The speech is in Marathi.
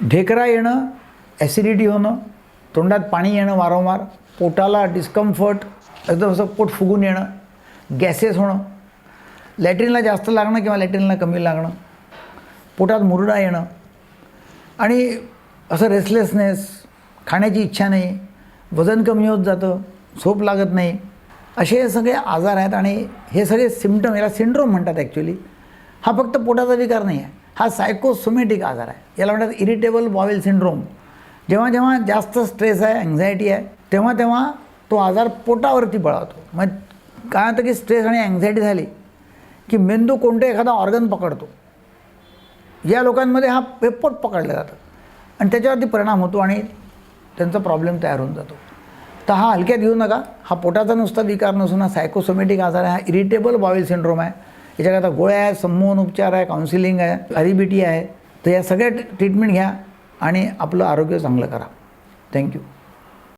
ढेकरा येणं, ॲसिडिटी होणं, तोंडात पाणी येणं वारंवार, पोटाला डिस्कम्फर्ट, एकदम असं पोट फुगून येणं, गॅसेस होणं, लॅट्रिनला जास्त लागणं किंवा लॅट्रिनला कमी लागणं, पोटात मुरडा येणं आणि असं रेस्टलेसनेस, खाण्याची इच्छा नाही, वजन कमी होत जातं, झोप लागत नाही, असे सगळे आजार आहेत. आणि हे सगळे सिम्पटम, याला सिंड्रोम म्हणतात ॲक्च्युली. हा फक्त पोटाचा विकार नाही आहे, हा सायकोसोमॅटिक आजार आहे. याला म्हणतात इरिटेबल बॉवेल सिंड्रोम. जेव्हा जेव्हा जास्त स्ट्रेस आहे, अँझायटी आहे, तेव्हा तेव्हा तो आजार पोटावरती बळावतो. मग काय होतं की स्ट्रेस आणि अँझायटी झाली की मेंदू कोणतं एखादा ऑर्गन पकडतो. या लोकांमध्ये हे पोट पकडलं जातं आणि त्याच्यावरती परिणाम होतो आणि त्यांचा प्रॉब्लेम तयार होऊन जातो. तर हा हलक्यात घेऊ नका. हा पोटाचा नुसता विकार नसून हा सायकोसोमॅटिक आजार आहे, हा इरिटेबल बॉवेल सिंड्रोम आहे. याच्याकरता गोळ्या आहेत, सम्मोहन उपचार आहे, काउन्सिलिंग आहे, आर-ई-बी-टी आहे. तर या सगळ्या ट्रीटमेंट घ्या आणि आपलं आरोग्य चांगलं करा. थँक्यू.